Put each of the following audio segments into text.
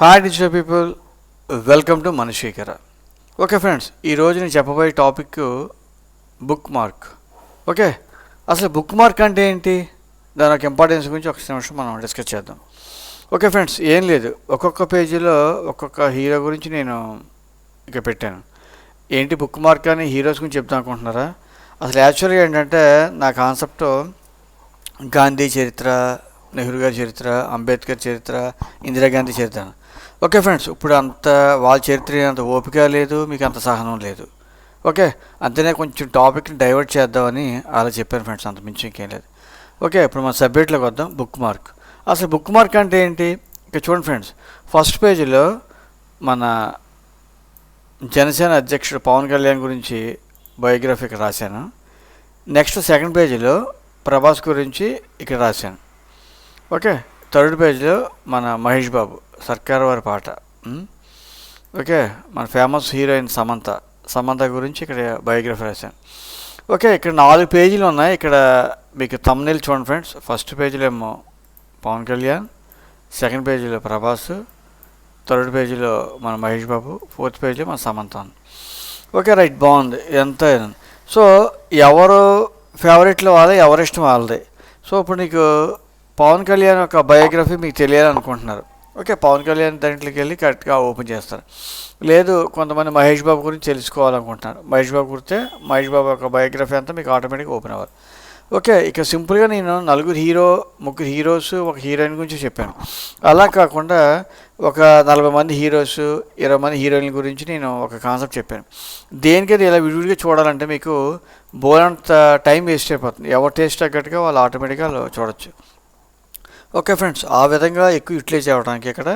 Hi digital people, welcome to manasrikara. Okay friends, ఈరోజు నేను చెప్పబోయే టాపిక్ బుక్ మార్క్. ఓకే, అసలు బుక్ మార్క్ అంటే ఏంటి, దాని యొక్క ఇంపార్టెన్స్ గురించి ఒక నిమిషం మనం డిస్కస్ చేద్దాం. ఓకే ఫ్రెండ్స్, ఏం లేదు, ఒక్కొక్క పేజీలో ఒక్కొక్క హీరో గురించి నేను ఇక పెట్టాను. ఏంటి బుక్ మార్క్ అని హీరోస్ గురించి చెప్తాను అనుకుంటున్నారా? అసలు యాక్చువల్గా ఏంటంటే నా కాన్సెప్ట్ గాంధీ చరిత్ర, నెహ్రూ గారి చరిత్ర, అంబేద్కర్ చరిత్ర, ఇందిరాగాంధీ చరిత్ర. ఓకే ఫ్రెండ్స్, ఇప్పుడు అంత వాళ్ళ చరిత్ర అంత ఓపిక లేదు, మీకు అంత సహనం లేదు. ఓకే, అంతనే కొంచెం టాపిక్ని డైవర్ట్ చేద్దామని అలా చెప్పాను ఫ్రెండ్స్, అంత మించి ఇంకేం లేదు. ఓకే, ఇప్పుడు మన సబ్జెక్ట్లోకి వద్దాం. Book mark. అసలు బుక్ మార్క్ అంటే ఏంటి? ఇక చూడండి ఫ్రెండ్స్, ఫస్ట్ పేజీలో మన జనసేన అధ్యక్షుడు పవన్ కళ్యాణ్ గురించి బయోగ్రఫీ ఇక్కడ రాశాను. నెక్స్ట్ సెకండ్ పేజీలో ప్రభాస్ గురించి ఇక్కడ రాశాను. ఓకే, థర్డ్ పేజ్లో మన మహేష్ బాబు సర్కార్ వారి పాట. ఓకే, మన ఫేమస్ హీరోయిన్ సమంత గురించి ఇక్కడ బయోగ్రఫీ రాశాను. ఓకే, ఇక్కడ 4 పేజీలు ఉన్నాయి. ఇక్కడ మీకు థంబ్నెయిల్ చూడండి ఫ్రెండ్స్. ఫస్ట్ పేజీలో ఏమో పవన్ కళ్యాణ్, సెకండ్ పేజీలో ప్రభాస్, థర్డ్ పేజీలో మన మహేష్ బాబు, ఫోర్త్ పేజీలో మన సమంత. ఓకే రైట్, బాగుంది ఎంత. సో ఎవరు ఫేవరెట్లో వాళ్ళే, ఎవరి ఇష్టం వాళ్ళదే. సో ఇప్పుడు నీకు పవన్ కళ్యాణ్ యొక్క బయోగ్రఫీ మీకు తెలియాలనుకుంటున్నారు. ఓకే, పవన్ కళ్యాణ్ దాంట్లోకి వెళ్ళి కరెక్ట్గా ఓపెన్ చేస్తారు. లేదు, కొంతమంది మహేష్ బాబు గురించి తెలుసుకోవాలనుకుంటున్నారు. మహేష్ బాబు గురితే మహేష్ బాబు యొక్క బయోగ్రఫీ అంతా మీకు ఆటోమేటిక్గా ఓపెన్ అవ్వాలి. ఓకే, ఇక సింపుల్గా నేను 4 హీరోస్, ఒక హీరోయిన్ గురించి చెప్పాను. అలా కాకుండా ఒక 40 మంది హీరోస్, 20 మంది హీరోయిన్ల గురించి నేను ఒక కాన్సెప్ట్ చెప్పాను. దేనికైతే ఇలా విడివిడిగా చూడాలంటే మీకు బోలంత టైం వేస్ట్ అయిపోతుంది. ఎవరి టేస్ట్ తగ్గట్టుగా వాళ్ళు ఆటోమేటిక్గా చూడొచ్చు. ఓకే ఫ్రెండ్స్, ఆ విధంగా ఎక్కువ యూటిలైజ్ అవ్వడానికి ఇక్కడ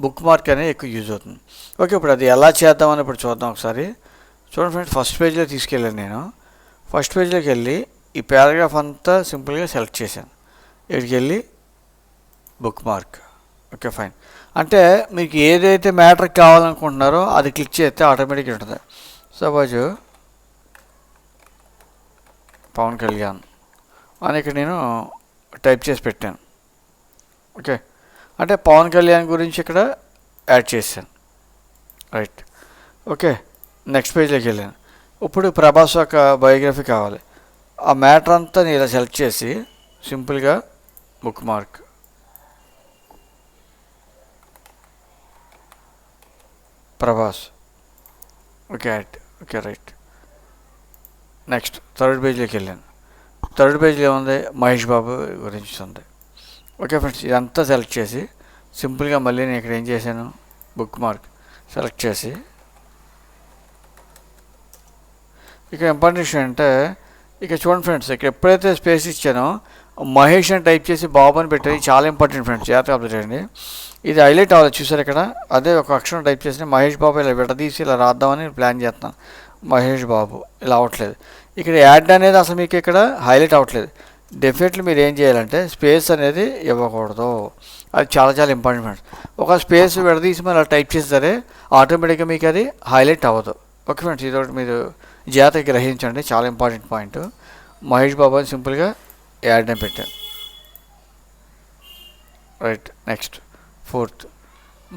బుక్ మార్క్ అనేది ఎక్కువ యూజ్ అవుతుంది. ఓకే, ఇప్పుడు అది ఎలా చేద్దామని ఇప్పుడు చూద్దాం ఒకసారి. చూడండి ఫ్రెండ్స్, ఫస్ట్ పేజ్లో తీసుకెళ్ళాను నేను. ఫస్ట్ పేజ్లోకి వెళ్ళి ఈ పారాగ్రాఫ్ అంతా సింపుల్గా సెలెక్ట్ చేశాను. ఇక్కడికి వెళ్ళి బుక్ మార్క్. ఓకే ఫైన్, అంటే మీకు ఏదైతే మ్యాటర్ కావాలనుకుంటున్నారో అది క్లిక్ చేస్తే ఆటోమేటిక్గా ఉంటుంది. సపోజ్ పవన్ కళ్యాణ్ అని ఇక్కడ నేను టైప్ చేసి పెట్టాను. ఓకే, అంటే పవన్ కళ్యాణ్ గురించి ఇక్కడ యాడ్ చేశాను. రైట్. ఓకే, నెక్స్ట్ పేజ్లోకి వెళ్ళాను. ఇప్పుడు ప్రభాస్ యొక్క బయోగ్రఫీ కావాలి. ఆ మ్యాటర్ అంతా నేను ఇలా సెలెక్ట్ చేసి సింపుల్గా bookmark. Prabhas. Okay add. Okay right. Next third పేజ్లోకి వెళ్ళాను. థర్డ్ పేజ్లో ఏముంది, మహేష్ బాబు గురించి ఉంది. ఓకే ఫ్రెండ్స్, ఇదంతా సెలెక్ట్ చేసి సింపుల్గా మళ్ళీ నేను ఇక్కడ ఏం చేశాను, బుక్ మార్క్ సెలెక్ట్ చేసి ఇక ఇంపార్టెంట్ అంటే ఇక చూడండి ఫ్రెండ్స్, ఇక్కడ ఎప్పుడైతే స్పేస్ ఇచ్చానో మహేష్ అని టైప్ చేసి బాబు అని పెట్టాను. చాలా ఇంపార్టెంట్ ఫ్రెండ్స్, జాగ్రత్తగా అబ్జర్వ్ చేయండి. ఇది హైలైట్ అవ్వాలి, చూసారు ఇక్కడ. అదే ఒక అక్షరం టైప్ చేసి మహేష్ బాబు ఇలా విడదీసి ఇలా రాద్దామని ప్లాన్ చేస్తున్నాను. మహేష్ బాబు ఇలా అవ్వట్లేదు. ఇక్కడ యాడ్ అనేది అసలు మీకు ఇక్కడ హైలైట్ అవ్వట్లేదు. డెఫినెట్లీ మీరు ఏం చేయాలంటే స్పేస్ అనేది ఇవ్వకూడదు. అది చాలా చాలా ఇంపార్టెంట్ ఫ్రెండ్స్. ఒక స్పేస్ విడదీసి మనం టైప్ చేస్తే సరే ఆటోమేటిక్గా మీకు అది హైలైట్ అవ్వదు. ఓకే ఫ్రెండ్స్, ఇదొకటి మీరు జాగ్రత్తగా గ్రహించండి, చాలా ఇంపార్టెంట్ పాయింట్. మహేష్ బాబు అని సింపుల్గా యాడ్ అని పెట్టాను. రైట్. నెక్స్ట్ ఫోర్త్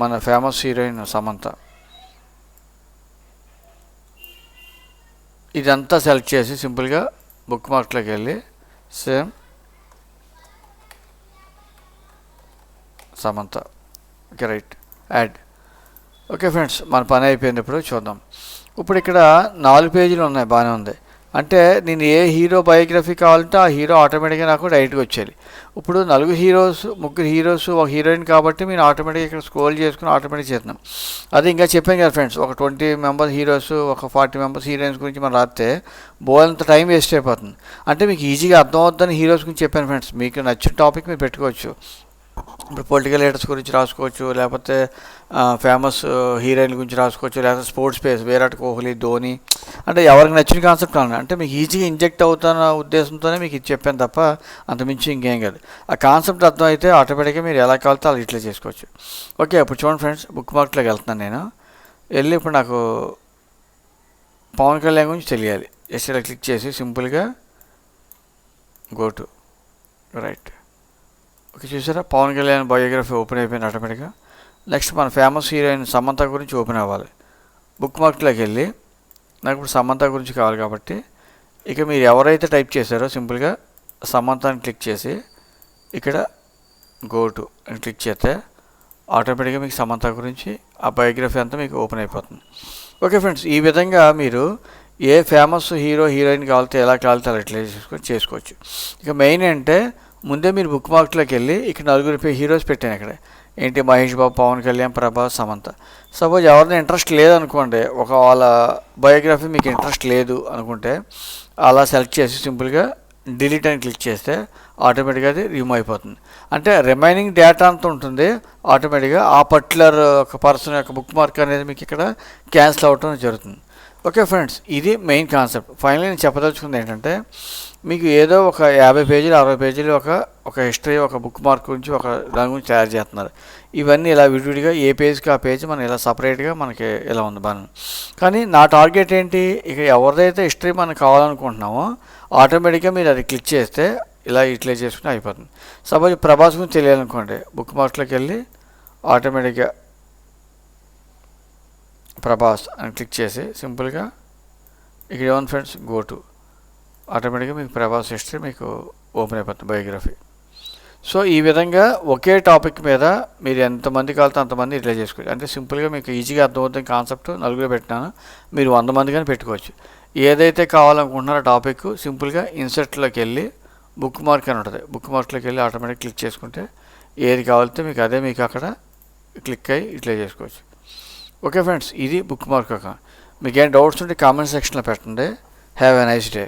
మన ఫేమస్ హీరోయిన్ సమంత. ఇదంతా సెలెక్ట్ చేసి సింపుల్గా బుక్ మార్క్లోకి వెళ్ళి same Samantha. Okay right, add. Okay friends, మన పని అయిపోయింది. ఇప్పుడు చూద్దాం. ఇప్పుడు ఇక్కడ 4 పేజీలు ఉన్నాయి, బాగానే ఉంది. అంటే నేను ఏ హీరో బయోగ్రఫీ కావాలంటే ఆ హీరో ఆటోమేటిక్గా నాకు డైరెక్ట్గా వచ్చేది. ఇప్పుడు 3 హీరోస్, 3 హీరోస్, ఒక హీరోయిన్ కాబట్టి మీరు ఆటోమేటిక్గా ఇక్కడ స్క్రోల్ చేసుకుని ఆటోమేటిక్ చేస్తున్నాం. అది ఇంకా చెప్పాను కదా ఫ్రెండ్స్, ఒక 20 మెంబర్స్ హీరోస్, ఒక 40 మెంబర్స్ హీరోయిన్స్ గురించి మనం రాస్తే బోలంత టైం వేస్ట్ అయిపోతుంది. అంటే మీకు ఈజీగా అర్థం అవుతుందని హీరోస్ గురించి చెప్పాను ఫ్రెండ్స్. మీకు నచ్చిన టాపిక్ మీరు పెట్టుకోవచ్చు. ఇప్పుడు పొలిటికల్ లీడర్స్ గురించి రాసుకోవచ్చు, లేకపోతే ఫేమస్ హీరోయిన్ గురించి రాసుకోవచ్చు, లేకపోతే స్పోర్ట్స్ స్పేస్ విరాట్ కోహ్లీ, ధోని, అంటే ఎవరికి నచ్చిన కాన్సెప్ట్ అన్న అంటే మీకు ఈజీగా ఇంజెక్ట్ అవుతున్న ఉద్దేశంతోనే మీకు ఇది చెప్పాను తప్ప అంత మించి ఇంకేం కాదు. ఆ కాన్సెప్ట్ అర్థం అయితే ఆటోమేటిక్గా మీరు ఎలా కావాలితే అలా ఇట్లా చేసుకోవచ్చు. ఓకే, ఇప్పుడు చూడండి ఫ్రెండ్స్, బుక్ మార్క్లోకి వెళ్తున్నాను నేను. వెళ్ళి ఇప్పుడు నాకు పవన్ కళ్యాణ్ గురించి తెలియాలి. జస్ట్ ఇలా క్లిక్ చేసి సింపుల్గా గో టు రైట్. ఓకే, చూసారా పవన్ కళ్యాణ్ బయోగ్రఫీ ఓపెన్ అయిపోయింది ఆటోమేటిక్గా. నెక్స్ట్ మన ఫేమస్ హీరోయిన్ సమంత గురించి ఓపెన్ అవ్వాలి. బుక్ మార్క్లోకి వెళ్ళి నాకు ఇప్పుడు సమంత గురించి కావాలి కాబట్టి ఇక మీరు ఎవరైతే టైప్ చేశారో సింపుల్గా సమంతాన్ని క్లిక్ చేసి ఇక్కడ గో టు అని క్లిక్ చేస్తే ఆటోమేటిక్గా మీకు సమంత గురించి ఆ బయోగ్రఫీ అంతా మీకు ఓపెన్ అయిపోతుంది. ఓకే ఫ్రెండ్స్, ఈ విధంగా మీరు ఏ ఫేమస్ హీరో హీరోయిన్ కావాలితే ఎలా కావాలితే అలా ఇట్లా చేసుకోవచ్చు. ఇక మెయిన్ అంటే ముందే మీరు బుక్ మార్క్లోకి వెళ్ళి ఇక్కడ 4 హీరోస్ పెట్టాను. ఇక్కడ ఏంటి, మహేష్ బాబు, పవన్ కళ్యాణ్, ప్రభాస్, సమంత. సపోజ్ ఎవరైనా ఇంట్రెస్ట్ లేదనుకోండి, ఒక వాళ్ళ బయోగ్రఫీ మీకు ఇంట్రెస్ట్ లేదు అనుకుంటే అలా సెలెక్ట్ చేసి సింపుల్గా డిలీట్ అని క్లిక్ చేస్తే ఆటోమేటిక్గా అది రిమూవ్ అయిపోతుంది. అంటే రిమైనింగ్ డేటా అంతా ఉంటుంది, ఆటోమేటిక్గా ఆ పర్టికులర్ ఒక పర్సన్ యొక్క బుక్ మార్క్ అనేది మీకు ఇక్కడ క్యాన్సిల్ అవ్వటం జరుగుతుంది. ఓకే ఫ్రెండ్స్, ఇది మెయిన్ కాన్సెప్ట్. ఫైనల్లీ నేను చెప్పదలుచుకుంది ఏంటంటే మీకు ఏదో ఒక 50 పేజీలు 60 పేజీలు ఒక హిస్టరీ, ఒక బుక్ మార్క్ గురించి ఒక దాని గురించి తయారు చేస్తున్నారు. ఇవన్నీ ఇలా విడివిడిగా ఏ పేజ్కి ఆ పేజ్ మనం ఇలా సపరేట్గా మనకి ఇలా ఉంది బాగా. కానీ నా టార్గెట్ ఏంటి, ఇక ఎవరిదైతే హిస్టరీ మనం కావాలనుకుంటున్నామో ఆటోమేటిక్గా మీరు అది క్లిక్ చేస్తే ఇలా ఇట్లా చేసుకుంటే అయిపోతుంది. సపోజ్ ప్రభాస్ గురించి తెలియాలనుకోండి, బుక్ మార్క్లోకి వెళ్ళి ఆటోమేటిక్గా ప్రభాస్ అని క్లిక్ చేసి సింపుల్గా ఇక్కడ ఏమన్నా ఫ్రెండ్స్ గో టు ఆటోమేటిక్గా మీకు ప్రభాస్ హిస్టరీ మీకు ఓపెన్ అయిపోతుంది బయోగ్రఫీ. సో ఈ విధంగా ఒకే టాపిక్ మీద మీరు ఎంతమంది కావాలితే అంతమంది ఇట్లా చేసుకోవచ్చు. అంటే సింపుల్గా మీకు ఈజీగా అర్థమవుతుంది కాన్సెప్ట్. 4 పెట్టినాను, మీరు 100 మంది కానీ పెట్టుకోవచ్చు. ఏదైతే కావాలనుకుంటున్నారో టాపిక్ సింపుల్గా ఇన్సర్ట్లోకి వెళ్ళి బుక్ మార్క్ అని ఉంటుంది, బుక్ మార్క్లోకి వెళ్ళి ఆటోమేటిక్ క్లిక్ చేసుకుంటే ఏది కావాలితే మీకు అదే మీకు అక్కడ క్లిక్ అయ్యి ఇట్లా చేసుకోవచ్చు. ఓకే ఫ్రెండ్స్, ఇది బుక్ మార్క్. మీకు ఏం డౌట్స్ ఉంటే కామెంట్ సెక్షన్లో పెట్టండి. Have a nice day.